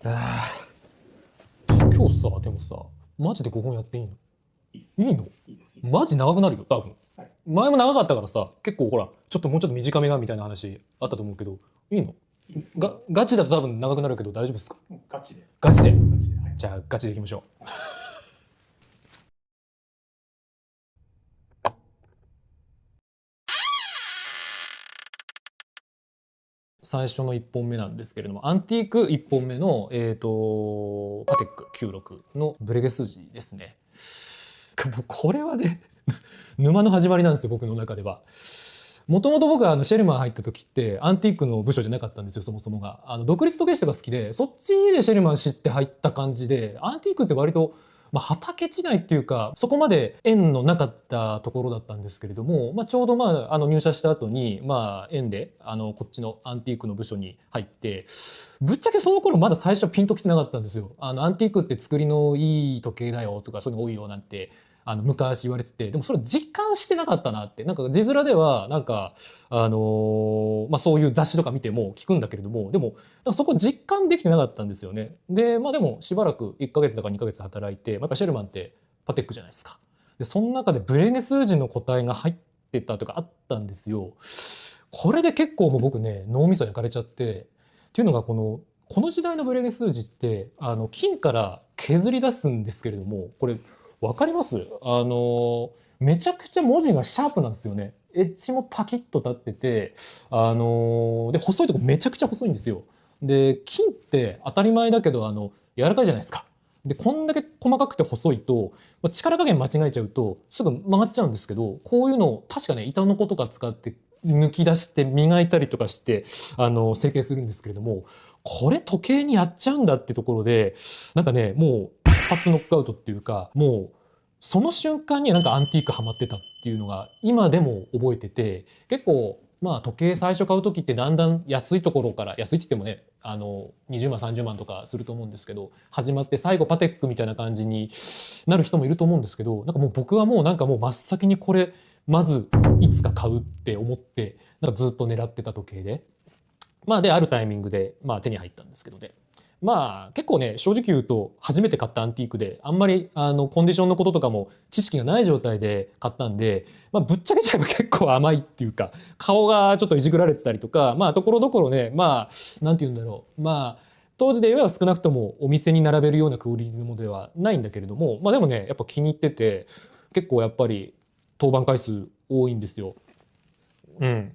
今日さ、でもさ、マジで5本やっていいの？いいっす。いいの？いいです。マジ長くなるよ、多分。はい。前も長かったからさ、結構ほら、もうちょっと短めがみたいな話あったと思うけど、いいの？いいです。ガチだと多分長くなるけど大丈夫ですか？もうガチで。ガチで。ガチで。はい。じゃあガチでいきましょう。最初の1本目なんですけれども、アンティーク1本目の、パテック96のブレゲ数字ですね。これはね沼の始まりなんですよ、僕の中では。もともと僕はシェルマン入った時ってアンティークの部署じゃなかったんですよ、そもそもが。独立時計師とか好きで、そっちでシェルマン知って入った感じで、アンティークって割と畑違いっていうか、そこまで縁のなかったところだったんですけれども、ちょうど入社した後に縁でこっちのアンティークの部署に入って、ぶっちゃけその頃まだ最初はピンときてなかったんですよ。アンティークって作りのいい時計だよとか、そういうの多いよなんて昔言われてて、でもそれ実感してなかったなって。なんか字面ではなんかそういう雑誌とか見ても聞くんだけれども、でもそこ実感できてなかったんですよね。ででもしばらく1ヶ月だか2ヶ月働いて、やっぱシェルマンってパテックじゃないですか。でその中でブレーネ数字の個体が入ってたとかあったんですよ。これで結構もう僕ね、脳みそ焼かれちゃって、っていうのがこの時代のブレーネ数字って金から削り出すんですけれども、これ分かります？めちゃくちゃ文字がシャープなんですよね。エッジもパキッと立ってて、で細いとこめちゃくちゃ細いんですよ。で金って当たり前だけど柔らかいじゃないですか。でこんだけ細かくて細いと力加減間違えちゃうとすぐ曲がっちゃうんですけど、こういうのを確かね板の子とか使って抜き出して磨いたりとかして成形するんですけれども、これ時計にやっちゃうんだってところでなんかね、もう一発ノックアウトっていうか、もうその瞬間になんかアンティークハマってたっていうのが今でも覚えてて、結構時計最初買う時ってだんだん安いところから、安いって言ってもね20万30万とかすると思うんですけど、始まって最後パテックみたいな感じになる人もいると思うんですけど、なんかもう僕はもうなんかもう真っ先にこれまずいつか買うって思ってなんかずっと狙ってた時計で、であるタイミングで手に入ったんですけどね。結構ね、正直言うと初めて買ったアンティークで、あんまりコンディションのこととかも知識がない状態で買ったんで、ぶっちゃけちゃえば結構甘いっていうか、顔がちょっといじくられてたりとか、ところどころね、なんて言うんだろう、当時で言えば少なくともお店に並べるようなクオリティのものではないんだけれども、でもねやっぱ気に入ってて、結構やっぱり登板回数多いんですよ。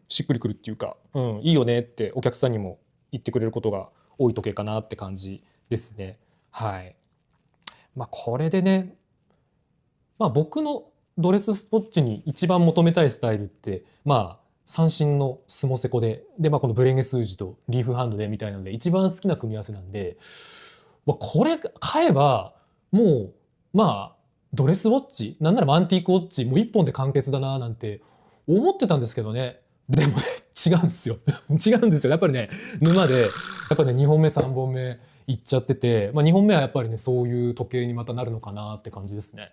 しっくりくるっていうか、いいよねってお客さんにも言ってくれることが多い時計かなって感じですね。はい。これでね、僕のドレススポッチに一番求めたいスタイルって三振のスモセコでこのブレンゲ数字とリーフハンドでみたいなので一番好きな組み合わせなんで、これ買えばもうドレスウォッチなんならアンティークウォッチもう一本で完結だななんて思ってたんですけどね。でもね違うんですよ違うんですよ。やっぱりね沼でやっぱりね2本目3本目いっちゃってて、2本目はやっぱりねそういう時計にまたなるのかなって感じですね。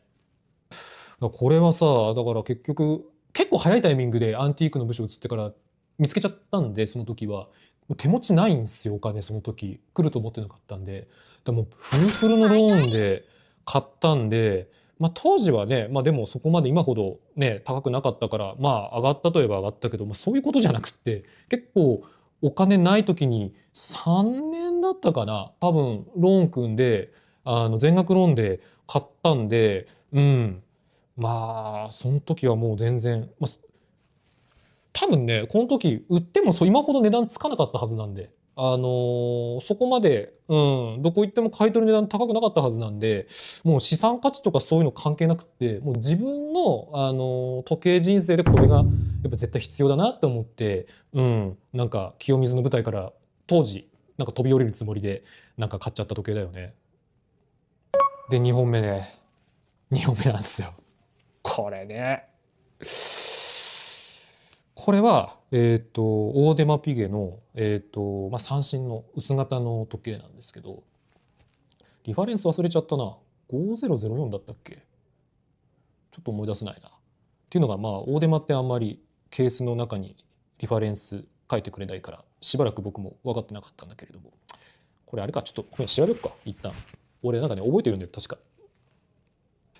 これはさ、だから結局結構早いタイミングでアンティークの部署移ってから見つけちゃったんで、その時は手持ちないんですよ、お金。その時来ると思ってなかったんで、でもフルフルのローンで買ったんで、当時はね、でもそこまで今ほどね高くなかったから、上がったといえば上がったけど、そういうことじゃなくって、結構お金ない時に3年だったかな、多分ローン組んで全額ローンで買ったんで、その時はもう全然、多分ねこの時売っても今ほど値段つかなかったはずなんで、そこまで、どこ行っても買い取り値段高くなかったはずなんで、もう資産価値とかそういうの関係なくって、もう自分の、時計人生でこれがやっぱ絶対必要だなって思って、なんか清水の舞台から当時なんか飛び降りるつもりでなんか買っちゃった時計だよね。で2本目ね、2本目なんですよ。これね。これは、オーデマピゲの、三振の薄型の時計なんですけど、リファレンス忘れちゃったな。5004だったっけ？ちょっと思い出せないな。っていうのが、オーデマってあんまりケースの中にリファレンス書いてくれないから、しばらく僕も分かってなかったんだけれども、これあれか、ちょっとごめん調べよっか、一旦。俺なんかね、覚えてるんだよ、確か。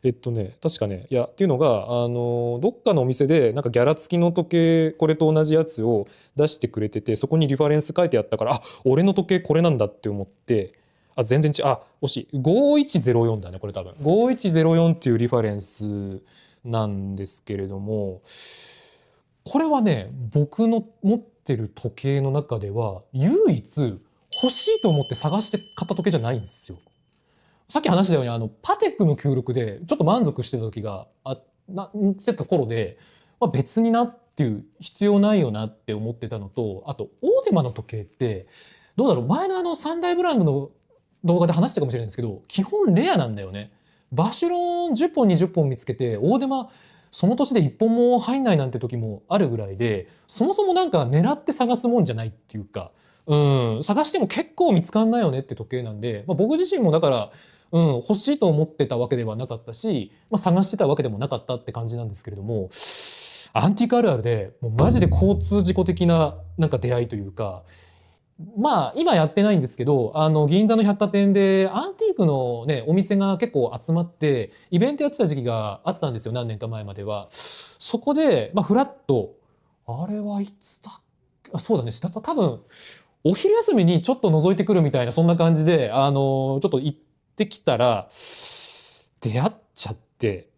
確かね、いや、っていうのが、どっかのお店で、なんかギャラ付きの時計、これと同じやつを出してくれてて、そこにリファレンス書いてあったから、あ、俺の時計これなんだって思って、あ、全然惜しい。5104だね、これ多分。5104っていうリファレンスなんですけれども、これはね、僕の持ってる時計の中では、唯一欲しいと思って探して買った時計じゃないんですよ。さっき話したようにパテックの96でちょっと満足してた時がしてた頃で、別になっていう必要ないよなって思ってたのと、あとオーデマの時計ってどうだろう、前の三大ブランドの動画で話したかもしれないんですけど、基本レアなんだよね。バシュロン10本20本見つけてオーデマその年で1本も入んないなんて時もあるぐらいで、そもそもなんか狙って探すもんじゃないっていうか、探しても結構見つかんないよねって時計なんで、僕自身もだから欲しいと思ってたわけではなかったし、探してたわけでもなかったって感じなんですけれども、アンティークあるあるでもうマジで交通事故的ななんか出会いというか、今やってないんですけど、銀座の百貨店でアンティークのねお店が結構集まってイベントやってた時期があったんですよ、何年か前までは。そこでフラッと、あれはいつだ、そうだね、多分お昼休みにちょっと覗いてくるみたいな、そんな感じでちょっと行ってきたら出会っちゃって、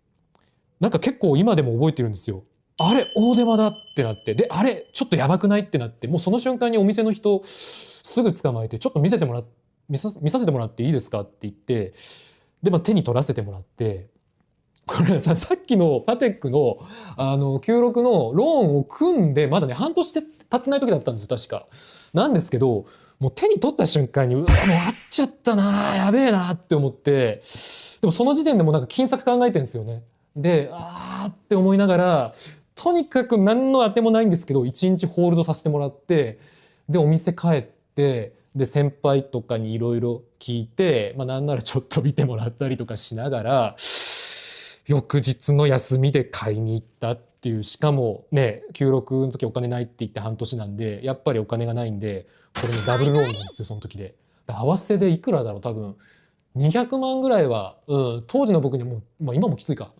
なんか結構今でも覚えてるんですよ。あれ大手間だってなって、であれちょっとやばくないってなって、もうその瞬間にお店の人すぐ捕まえて、ちょっと見させてもらっていいですかって言って、で、手に取らせてもらって、これさっきのパテックの96のローンを組んでまだね半年経ってない時だったんですよ確か。なんですけど、もう手に取った瞬間に、うわもう会っちゃったな、やべえなって思って、でもその時点でもなんか金策考えてるんですよね。で、って思いながら、とにかく何のあてもないんですけど1日ホールドさせてもらって、でお店帰って、で先輩とかにいろいろ聞いて、なんならちょっと見てもらったりとかしながら、翌日の休みで買いに行ったっていう。しかもね、96の時お金ないって言って半年なんで、やっぱりお金がないんで、これねダブルローンなんですよその時で。合わせでいくらだろう、多分200万ぐらいは、当時の僕にも、今もきついか、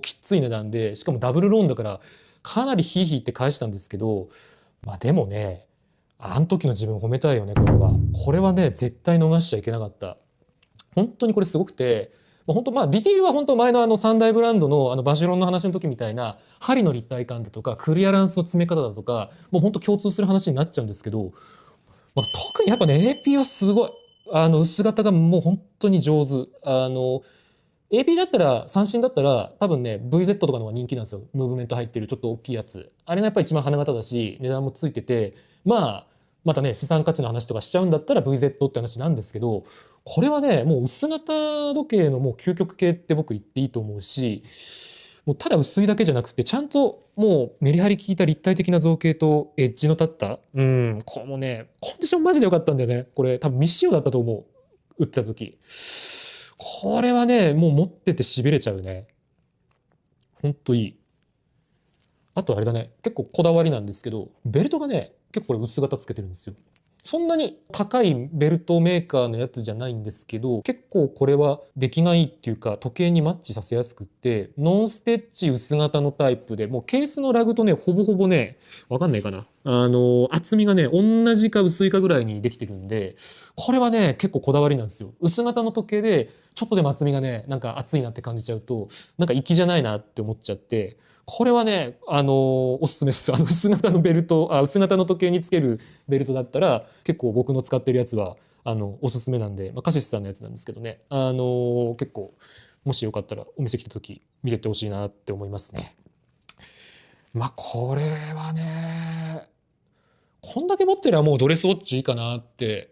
きつい値段で、しかもダブルローンだからかなりヒーヒーって返したんですけど、でもね、あの時の自分褒めたいよね。これはね絶対逃しちゃいけなかった。本当にこれすごくて、本当ディティールは本当前の三大ブランドのバシュロンの話の時みたいな針の立体感だとかクリアランスの詰め方だとか、もう本当共通する話になっちゃうんですけど、特にやっぱね AP はすごい、薄型がもう本当に上手。AP だったら三振だったら多分ね VZ とかの方が人気なんですよ。ムーブメント入ってるちょっと大きいやつ、あれがやっぱり一番花形だし値段もついてて、またね資産価値の話とかしちゃうんだったら VZ って話なんですけど、これはねもう薄型時計のもう究極系って僕言っていいと思うし、もうただ薄いだけじゃなくてちゃんともうメリハリ効いた立体的な造形とエッジの立った、これもねコンディションマジで良かったんだよね。これ多分未使用だったと思う、打ってた時。これはねもう持っててしびれちゃうね。ほんといい。あとあれだね、結構こだわりなんですけど、ベルトがね結構これ薄型つけてるんですよ。そんなに高いベルトメーカーのやつじゃないんですけど、結構これは出来がいいっていうか時計にマッチさせやすくって、ノンステッチ薄型のタイプで、もうケースのラグとねほぼほぼね、わかんないかな、厚みがね同じか薄いかぐらいにできてるんで、これはね結構こだわりなんですよ。薄型の時計でちょっとでも厚みがねなんか厚いなって感じちゃうと、なんか粋じゃないなって思っちゃって、これはね、おすすめです。薄型のベルト、薄型の時計につけるベルトだったら、結構僕の使ってるやつは、おすすめなんで、カシスさんのやつなんですけどね、結構、もしよかったらお店来た時見てってほしいなって思いますね。これはね、こんだけ持ってればもうドレスウォッチいいかなって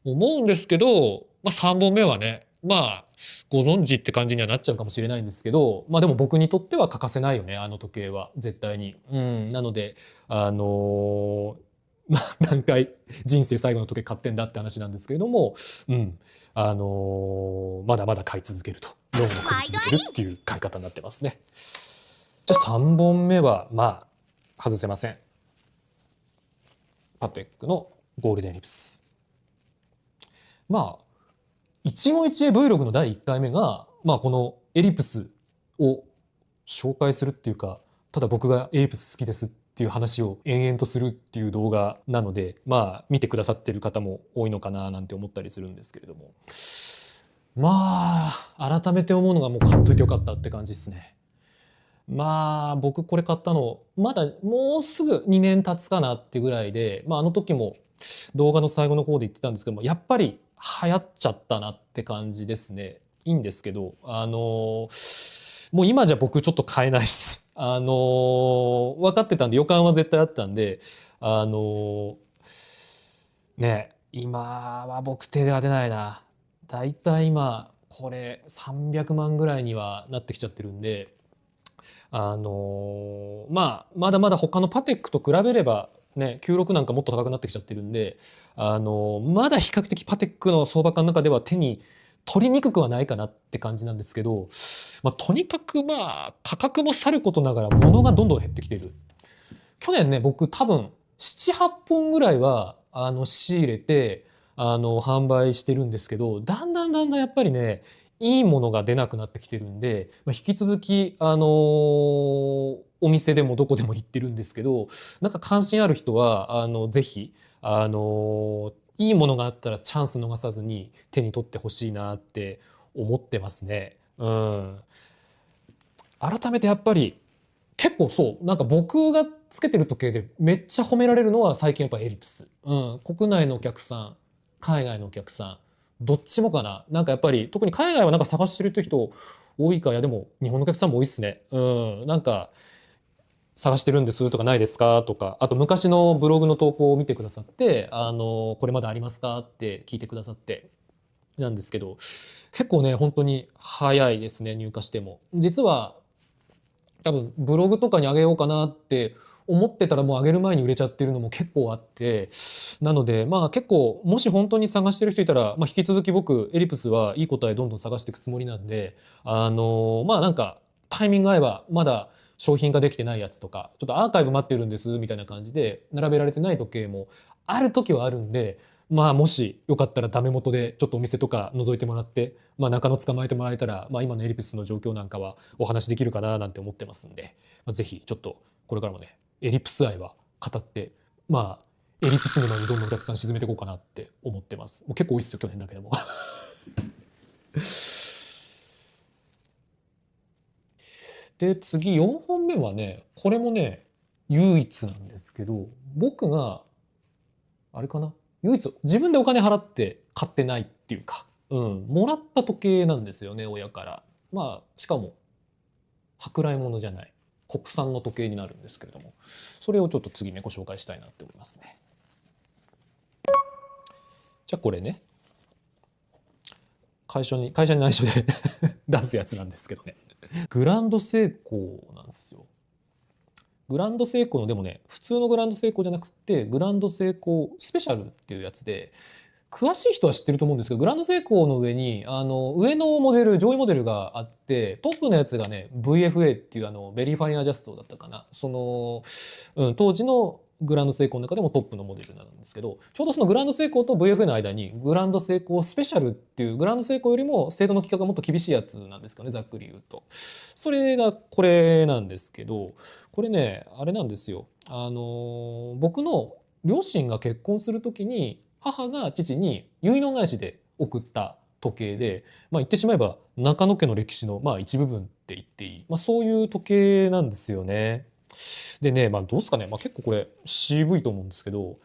思うんですけど、3本目はね、ご存知って感じにはなっちゃうかもしれないんですけど、でも僕にとっては欠かせないよね、あの時計は絶対に。なので何回人生最後の時計買ってんだって話なんですけれども、まだまだ買い続けると、ローンを組み続けるっていう買い方になってますね。じゃあ3本目は外せません。パテックのゴールデンリプス。まあ一期一会 Vlog の第1回目が、まあ、このエリプスを紹介するっていうか、ただ僕がエリプス好きですっていう話を延々とするっていう動画なので、まあ見てくださってる方も多いのかななんて思ったりするんですけれども、まあ改めて思うのがもう買っといてよかったって感じですね。まあ僕これ買ったのまだもうすぐ2年経つかなってぐらいで、まああの時も動画の最後の方で言ってたんですけども、やっぱり流行っちゃったなって感じですね。いいんですけど、もう今じゃ僕ちょっと買えないです。分かってたんで、予感は絶対あったんで、ね、今は僕手では出ないな。だいたい今これ300万ぐらいにはなってきちゃってるんで、まあまだまだ他のパテックと比べればね、96なんかもっと高くなってきちゃってるんで、まだ比較的パテックの相場感の中では手に取りにくくはないかなって感じなんですけど、まあ、とにかくまあ価格もさることながら物がどんどん減ってきてる。去年ね、僕多分7、8本ぐらいは仕入れて販売してるんですけど、だんだんだんだんやっぱりね、いいものが出なくなってきてるんで、まあ、引き続きお店でもどこでも行ってるんですけど、なんか関心ある人はぜひいいものがあったらチャンス逃さずに手に取ってほしいなって思ってますね。うん。改めてやっぱり結構そうなんか僕がつけてる時計でめっちゃ褒められるのは最近やっぱエリプス、うん、国内のお客さん海外のお客さんどっちもかな。なんかやっぱり特に海外はなんか探してる人多いか。いやでも日本のお客さんも多いっすね。うん、なんか探してるんですとかないですかとか、あと昔のブログの投稿を見てくださってこれまでありますかって聞いてくださってなんですけど、結構ね本当に早いですね。入荷しても実は多分ブログとかに上げようかなって思ってたらもう上げる前に売れちゃってるのも結構あって、なのでまあ結構もし本当に探してる人いたら、まあ、引き続き僕エリプスはいい答えどんどん探していくつもりなんで、まあなんかタイミング合えばまだ商品化できてないやつとかちょっとアーカイブ待ってるんですみたいな感じで並べられてない時計もある時はあるんで、まあもしよかったらダメ元でちょっとお店とか覗いてもらって、まあ、中野捕まえてもらえたら、まあ、今のエリプスの状況なんかはお話できるかななんて思ってますんで、まあ、ぜひちょっとこれからもねエリプス愛は語って、まあエリプス沼にどんどんお客さん沈めていこうかなって思ってます。もう結構多いっすよ去年だけでもで次4本目はね、これもね唯一なんですけど、僕があれかな、唯一自分でお金払って買ってないっていうか、うん、もらった時計なんですよね、親から。まあしかも舶来物じゃない国産の時計になるんですけれども、それをちょっと次ねご紹介したいなって思いますね。じゃあこれね、会社に内緒で出すやつなんですけどね、グランドセイコーなんですよ。グランドセイコーのでもね、普通のグランドセイコーじゃなくてグランドセイコースペシャルっていうやつで、詳しい人は知ってると思うんですけど、グランドセイコーの上に上のモデル上位モデルがあって、トップのやつがね VFA っていうベリーファインアジャストだったかな、当時のグランドセイコーの中でもトップのモデルなんですけど、ちょうどそのグランドセイコーと VFA の間にグランドセイコースペシャルっていうグランドセイコーよりも精度の規格がもっと厳しいやつなんですかね、ざっくり言うと。それがこれなんですけど、これねあれなんですよ。僕の両親が結婚するときに母が父に結納返しで送った時計で、まあ、言ってしまえば中野家の歴史のまあ一部分って言っていい、まあ、そういう時計なんですよね。でね、まあ、どうですかね、まあ、結構これ渋いと思うんですけど、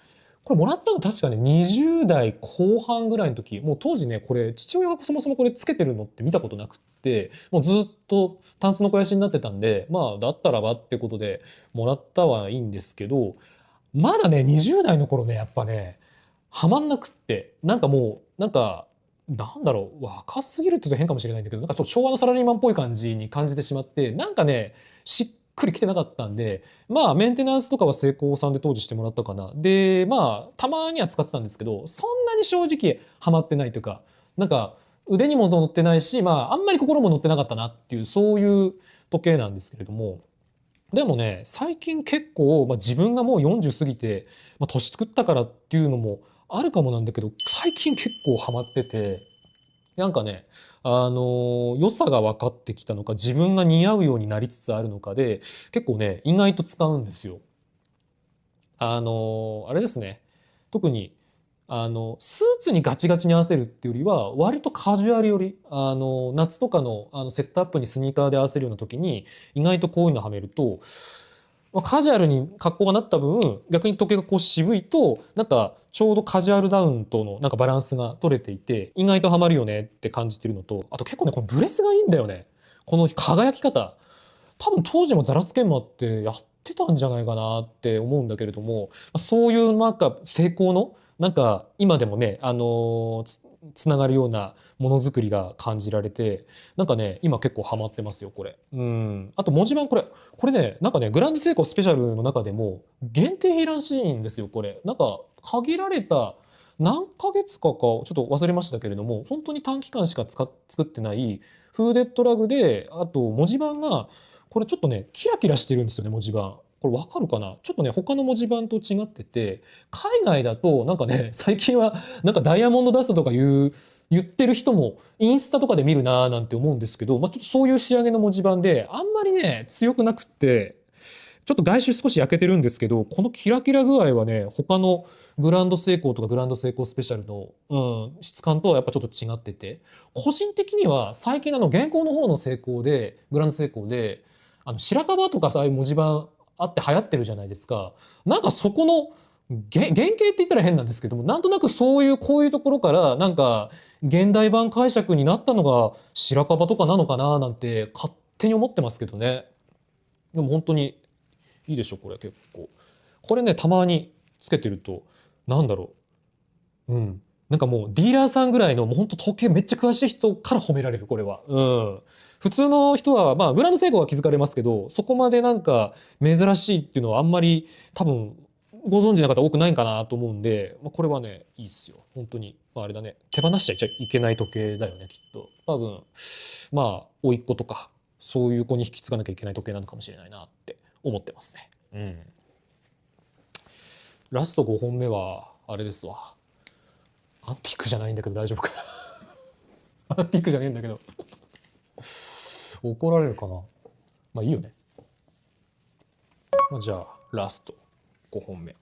これもらったの確かね20代後半ぐらいの時、もう当時ねこれ父親がそもそもこれつけてるのって見たことなくって、もうずっとタンスの肥やしになってたんで、まあだったらばってことでもらったはいいんですけど、まだね20代の頃ねやっぱねはまんなくって、なんかもうなんかなんだろう、若すぎるって言うと変かもしれないんだけど、なんかちょっと昭和のサラリーマンっぽい感じに感じてしまって、なんかねしっくりきてなかったんで、まあメンテナンスとかは成功さんで当時してもらったかな。でまあたまには使ってたんですけど、そんなに正直ハマってないというか、なんか腕にも乗ってないし、まああんまり心も乗ってなかったなっていう、そういう時計なんですけれども、でもね最近結構、まあ、自分がもう40過ぎて、まあ、年作ったからっていうのもあるかもなんだけど、最近結構ハマってて、なんかね、良さが分かってきたのか、自分が似合うようになりつつあるのかで、結構ね、意外と使うんですよ。あれですね。特に、スーツにガチガチに合わせるっていうよりは、割とカジュアルより、夏とかの、セットアップにスニーカーで合わせるような時に、意外とこういうのはめると、まあ、カジュアルに格好がなった分、逆に時計がこう渋いと、なんかちょうどカジュアルダウンとのなんかバランスが取れていて、意外とハマるよねって感じてるのと、あと結構ね、このブレスがいいんだよね。この輝き方。多分当時もザラつけんまってやってたんじゃないかなって思うんだけれども、そういうなんか成功のなんか今でもね、つながるようなものづくりが感じられて、なんかね今結構ハマってますよこれ。あと文字盤これね、なんかねグランドセイコースペシャルの中でも限定品らしいんですよこれ。なんか限られた何ヶ月かちょっと忘れましたけれども、本当に短期間しか作ってないフーデッドラグで、あと文字盤がこれちょっとねキラキラしてるんですよね文字盤。これわかるかな。ちょっとね他の文字盤と違ってて、海外だとなんかね最近はなんかダイヤモンドダストとか言ってる人もインスタとかで見るなーなんて思うんですけど、ちょっとそういう仕上げの文字盤であんまりね強くなくって、ちょっと外周少し焼けてるんですけど、このキラキラ具合はね他のグランドセイコーとかグランドセイコースペシャルの、質感とはやっぱちょっと違ってて、個人的には最近現行の方のセイコーでグランドセイコーで白樺とかさああいう文字盤あって流行ってるじゃないですか。なんかそこの原型って言ったら変なんですけども、なんとなくそういうこういうところからなんか現代版解釈になったのが白樺とかなのかななんて勝手に思ってますけどね。でも本当にいいでしょこれ。結構これねたまにつけてるとなんだろう、なんかもうディーラーさんぐらいのもう本当時計めっちゃ詳しい人から褒められるこれは。普通の人はまあグランドセイコーは気づかれますけど、そこまでなんか珍しいっていうのはあんまり多分ご存知の方多くないかなと思うんで、これはねいいっすよ本当に。あれだね、手放しちゃいけない時計だよねきっと。多分まあ甥っ子とかそういう子に引き継がなきゃいけない時計なのかもしれないなって思ってますね。ラスト5本目はあれですわ。アンティークじゃないんだけど大丈夫かな。アンティークじゃねえんだけど怒られるかな。まあいいよね。じゃあラスト5本目。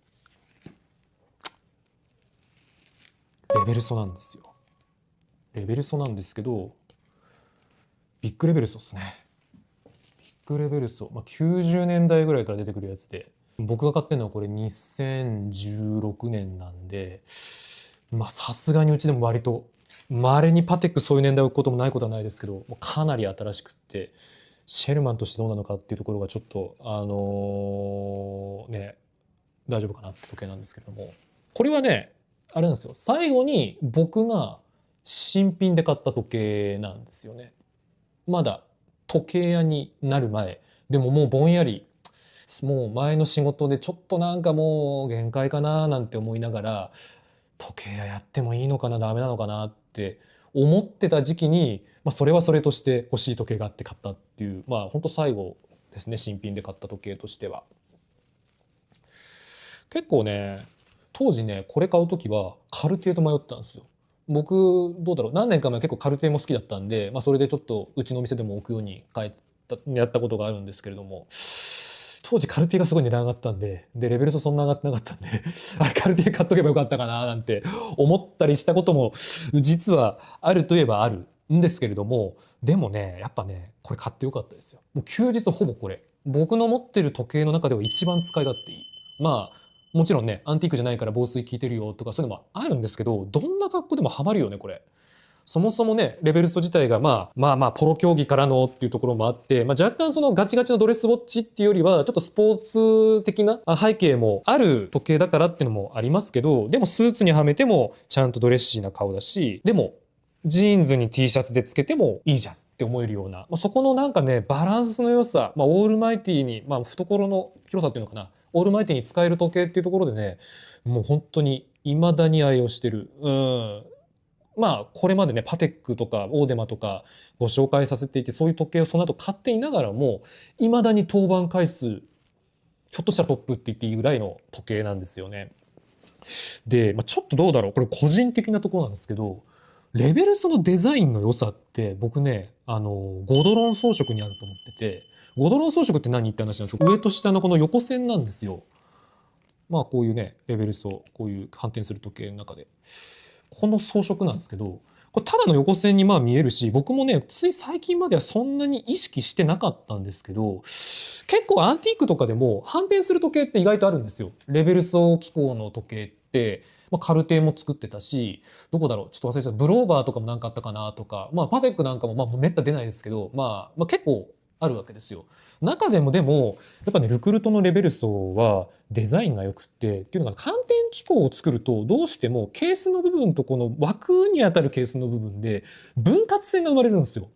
レベルソなんですよ。レベルソなんですけど、ビッグレベルソですね。ビッグレベルソ、90年代ぐらいから出てくるやつで、僕が買ってるのはこれ2016年なんで、さすがにうちでも割と稀にパテックそういう年代を置くこともないことはないですけど、かなり新しくって、シェルマンとしてどうなのかっていうところがちょっと大丈夫かなって時計なんですけれども、これはねあれなんですよ、最後に僕が新品で買った時計なんですよね。まだ時計屋になる前でも、もうぼんやりもう前の仕事でちょっとなんかもう限界かななんて思いながら、時計屋やってもいいのかなダメなのかなって思ってた時期に、それはそれとして欲しい時計があって買ったっていう、本当最後ですね新品で買った時計としては。結構ね当時ねこれ買う時はカルティエと迷ったんですよ。僕どうだろう、何年か前結構カルティエも好きだったんで、それでちょっとうちのお店でも置くようにやったことがあるんですけれども、当時カルティエがすごい値段上がったんで、レベルそんな上がってなかったんであれカルティエ買っとけばよかったかななんて思ったりしたことも実はあるといえばあるんですけれども、でもねやっぱねこれ買ってよかったですよ。もう休日ほぼこれ僕の持ってる時計の中では一番使い勝手いい。もちろんねアンティークじゃないから防水効いてるよとかそういうのもあるんですけど、どんな格好でもハマるよねこれ。そもそもねレベルスト自体がポロ競技からのっていうところもあって、若干そのガチガチのドレスウォッチっていうよりはちょっとスポーツ的な背景もある時計だからっていうのもありますけど、でもスーツにはめてもちゃんとドレッシーな顔だし、でもジーンズに T シャツでつけてもいいじゃんって思えるような、そこのなんかねバランスの良さ、オールマイティに、懐の広さっていうのかな、オールマイティに使える時計っていうところでね、もう本当に未だに愛用してる。これまでねパテックとかオーデマとかご紹介させていて、そういう時計をその後買っていながらも未だに登板回数ひょっとしたらトップって言っていいぐらいの時計なんですよね。で、ちょっとどうだろう、これ個人的なところなんですけど、レベルそのデザインの良さって僕ね、ゴドロン装飾にあると思ってて、ゴドロン装飾って何って話なんですけど、上と下のこの横線なんですよ。こういうね、レベル層、こういう反転する時計の中で。この装飾なんですけど、これただの横線に見えるし、僕もね、つい最近まではそんなに意識してなかったんですけど、結構アンティークとかでも反転する時計って意外とあるんですよ。レベル層機構の時計って、カルティエも作ってたし、どこだろう、ちょっと忘れちゃった、ブローバーとかもなんかあったかなとか、パテックなんかもめった出ないですけど、結構あるわけですよ。中でもやっぱね、ルクルトのレベル層はデザインが良くっていうのが、反転機構を作るとどうしてもケースの部分とこの枠にあたるケースの部分で分割線が生まれるんですよ。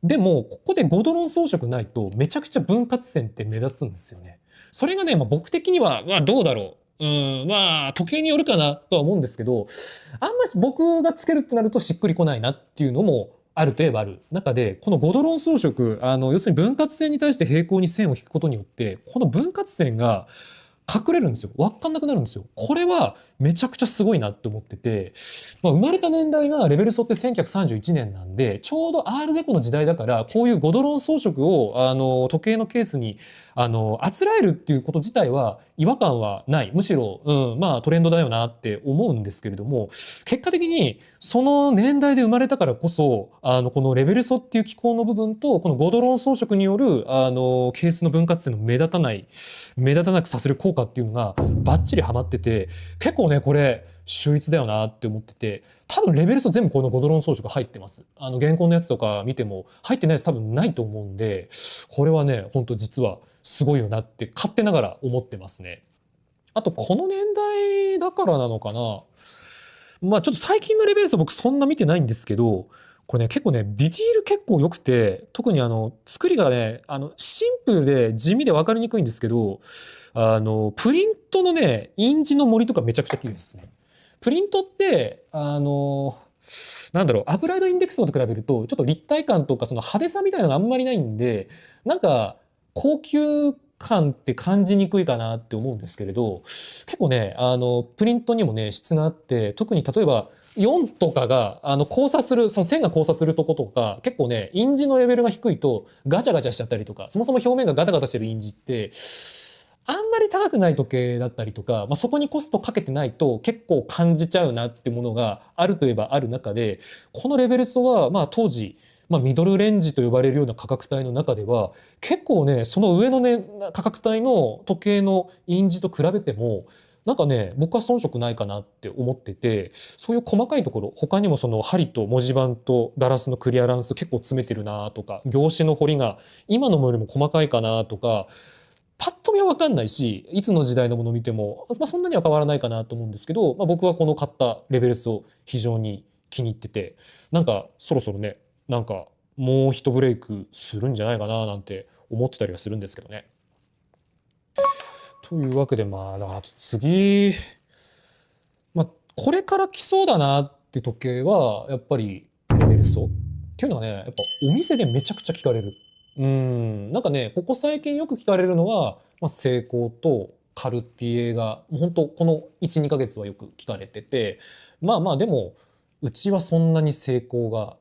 でもここでゴドロン装飾ないとめちゃくちゃ分割線って目立つんですよね。それがね、僕的にはどうだろう、時計によるかなとは思うんですけど、あんまり僕がつけるってなるとしっくりこないなっていうのもあるといえばある中で、このゴドロン装飾、要するに分割線に対して平行に線を引くことによってこの分割線が隠れるんですよ。わかんなくなるんですよ。これはめちゃくちゃすごいなって思ってて、生まれた年代がレベルソって1931年なんで、ちょうどアールデコの時代だから、こういうゴドロン装飾を時計のケースにあつらえるっていうこと自体は違和感はない。むしろ、トレンドだよなって思うんですけれども、結果的にその年代で生まれたからこそ、このレベルソっていう機構の部分とこのゴドロン装飾によるケースの分割線の目立たなくさせる効果っていうのがバッチリハマってて、結構ねこれ秀逸だよなって思ってて、多分レベル数全部このゴドロン装飾入ってます。現行のやつとか見ても入ってないやつ多分ないと思うんで、これはね本当実はすごいよなって勝手ながら思ってますね。あとこの年代だからなのかな、ちょっと最近のレベル数僕そんな見てないんですけど、これね結構ねディティール結構良くて、特に作りがねシンプルで地味で分かりにくいんですけど、プリントのね印字の盛りとかめちゃくちゃ綺麗ですね。プリントってなんだろう、アプライドインデックスと比べるとちょっと立体感とかその派手さみたいなのがあんまりないんで、なんか高級感って感じにくいかなって思うんですけれど、結構ねプリントにもね質があって、特に例えば4とかが交差する、その線が交差するとことか結構ね印字のレベルが低いとガチャガチャしちゃったりとか、そもそも表面がガタガタしてる印字ってあんまり高くない時計だったりとか、そこにコストかけてないと結構感じちゃうなってものがあるといえばある中で、このレベルソは当時ミドルレンジと呼ばれるような価格帯の中では結構ねその上のね価格帯の時計の印字と比べてもなんかね僕は遜色ないかなって思ってて、そういう細かいところ、他にもその針と文字盤とガラスのクリアランス結構詰めてるなとか、業紙の彫りが今のものよりも細かいかなとか、パッと見は分かんないし、いつの時代のものを見ても、そんなには変わらないかなと思うんですけど、僕はこの買ったレベルスを非常に気に入ってて、なんかそろそろねなんかもう一ブレイクするんじゃないかななんて思ってたりはするんですけどね。というわけで次、これから来そうだなって時計はやっぱりレベルソっていうのがねやっぱお店でめちゃくちゃ聞かれる。なんかねここ最近よく聞かれるのは、セイコーとカルティエが本当この 1,2 ヶ月はよく聞かれてて、でもうちはそんなにセイコーが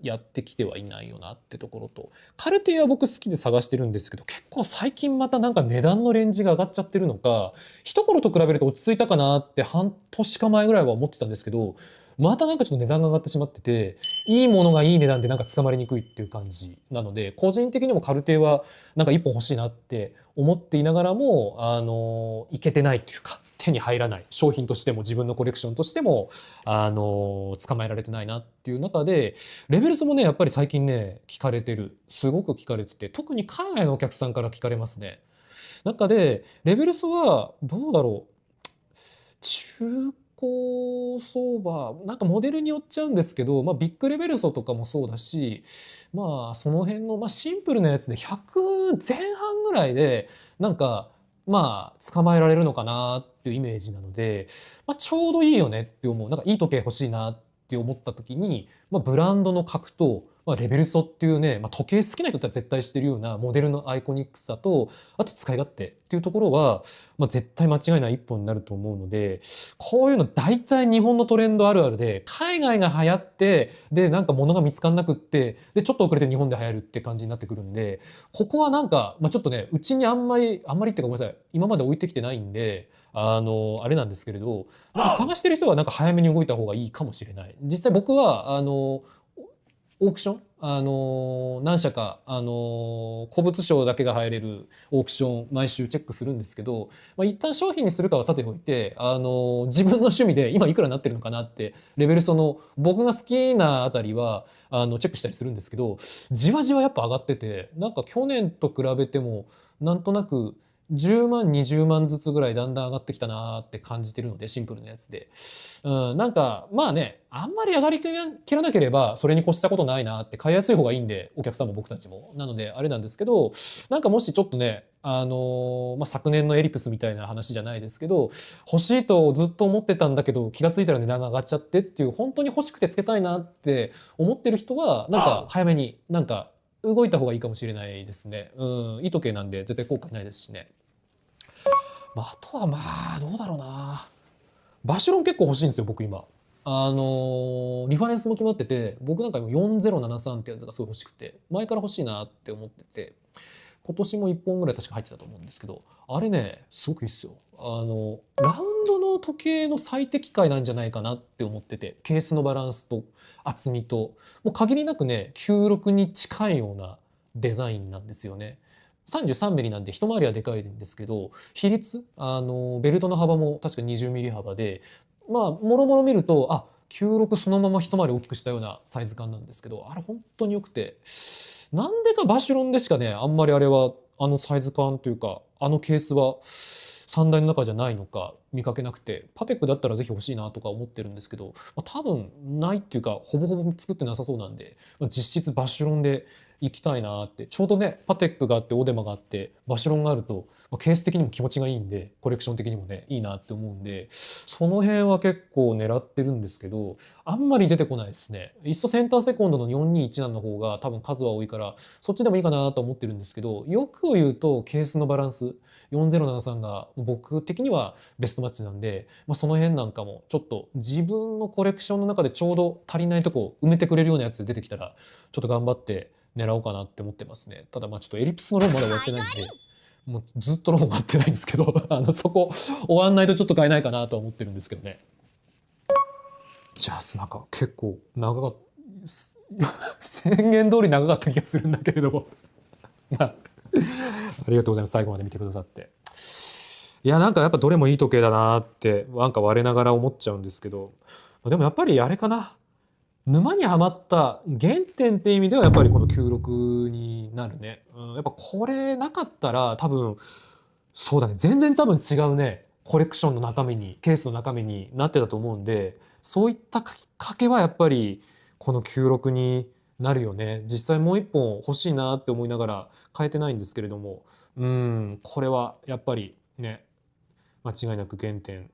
やってきてはいないよなってところと、カルティエは僕好きで探してるんですけど、結構最近またなんか値段のレンジが上がっちゃってるのか、一頃と比べると落ち着いたかなって半年か前ぐらいは思ってたんですけど、またなんかちょっと値段が上がってしまってて、いいものがいい値段でなんか捕まりにくいっていう感じなので、個人的にもカルティエはなんか一本欲しいなって思っていながらもいけてないっていうか、手に入らない商品としても自分のコレクションとしても捕まえられてないなっていう中で、レベルスもねやっぱり最近ね聞かれてる、すごく聞かれてて、特に海外のお客さんから聞かれますね。中でレベルスはどうだろう、中古相場なんかモデルによっちゃうんですけど、ビッグレベルソとかもそうだし、その辺の、シンプルなやつで100前半ぐらいでなんか捕まえられるのかなっていうイメージなので、ちょうどいいよねって思う、なんかいい時計欲しいなって思った時に、ブランドの格とレベルソっていうね、時計好きな人だったら絶対知ってるようなモデルのアイコニックさと、あと使い勝手っていうところは、絶対間違いない一本になると思うので、こういうの大体日本のトレンドあるあるで、海外が流行って、で、なんか物が見つかんなくって、で、ちょっと遅れて日本で流行るって感じになってくるんで、ここはなんか、ちょっとね、うちにあんまりっていうかごめんなさい、今まで置いてきてないんで、あれなんですけれど、なんか探してる人はなんか早めに動いた方がいいかもしれない。実際僕は、オークション何社か、古物商だけが入れるオークション毎週チェックするんですけど、一旦商品にするかはさておいて、自分の趣味で今いくらになってるのかなってレベル僕が好きなあたりはチェックしたりするんですけど、じわじわやっぱ上がってて、なんか去年と比べてもなんとなく10万20万ずつぐらいだんだん上がってきたなーって感じてるので、シンプルなやつで、なんかあんまり上がりきらなければそれに越したことないなって、買いやすい方がいいんで、お客さんも僕たちもなのであれなんですけど、なんかもしちょっとね昨年のエリプスみたいな話じゃないですけど、欲しいとずっと思ってたんだけど気が付いたら値段が上がっちゃってっていう、本当に欲しくてつけたいなって思ってる人はなんか早めになんか動いた方がいいかもしれないですね。いい時計なんで絶対後悔ないですしね。あとはどうだろうな。バシュロン結構欲しいんですよ僕今。リファレンスも決まってて、僕なんか今4073ってやつがすごい欲しくて、前から欲しいなって思ってて、今年も1本ぐらい確か入ってたと思うんですけど、あれねすごくいいっすよ。ラウンドの時計の最適解なんじゃないかなって思ってて、ケースのバランスと厚みともう限りなくね96に近いようなデザインなんですよね。33ミリなんで一回りはでかいんですけど、比率ベルトの幅も確か20ミリ幅で、もろもろ見ると96そのまま一回り大きくしたようなサイズ感なんですけど、あれ本当に良くて、なんでかバシュロンでしかねあんまりあれはサイズ感というかケースは3台の中じゃないのか見かけなくて、パテックだったらぜひ欲しいなとか思ってるんですけど、多分ないっていうかほぼほぼ作ってなさそうなんで、実質バシュロンで行きたいなって。ちょうどねパテックがあってオデマがあってバシュロンがあると、ケース的にも気持ちがいいんで、コレクション的にもねいいなって思うんで、その辺は結構狙ってるんですけど、あんまり出てこないですね。いっそセンターセコンドの4217の方が多分数は多いからそっちでもいいかなと思ってるんですけど、よくを言うとケースのバランス4073が僕的にはベストマッチなんで、その辺なんかもちょっと自分のコレクションの中でちょうど足りないとこを埋めてくれるようなやつで出てきたらちょっと頑張って狙おうかなって思ってますね。ただちょっとエリプスのローンまだ終わってないんで、もうずっとローン終わってないんですけどそこ終わんないとちょっと買えないかなとは思ってるんですけどね。じゃあなんか結構長かった宣言通り長かった気がするんだけれどもありがとうございます。最後まで見てくださって。いやなんかやっぱどれもいい時計だなってなんか我ながら思っちゃうんですけど、でもやっぱりあれかな、沼にはまった原点って意味ではやっぱりこの96になるね。やっぱこれなかったら多分そうだね、全然多分違うねコレクションの中身に、ケースの中身になってたと思うんで、そういったきっかけはやっぱりこの96になるよね。実際もう一本欲しいなって思いながら買えてないんですけれども、これはやっぱりね間違いなく原点、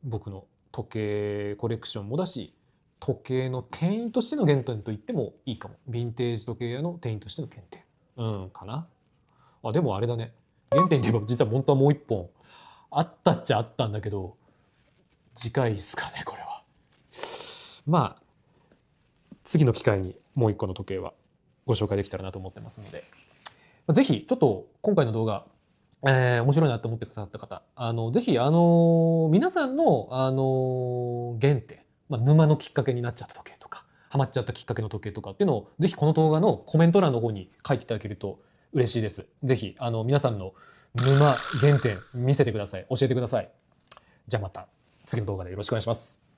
僕の時計コレクションもだし、時計の店員としての原点と言ってもいいかも。ヴィンテージ時計屋の店員としての原点かな。でもあれだね、原点で言えば実は本当はもう一本あったっちゃあったんだけど、次回ですかねこれは。次の機会にもう一個の時計はご紹介できたらなと思ってますので、ぜひちょっと今回の動画面白いなと思ってくださった方、ぜひ皆さんの原点、沼のきっかけになっちゃった時計とか、ハマっちゃったきっかけの時計とかっていうのをぜひこの動画のコメント欄の方に書いていただけると嬉しいです。ぜひ皆さんの沼原点見せてください。教えてください。じゃあまた次の動画でよろしくお願いします。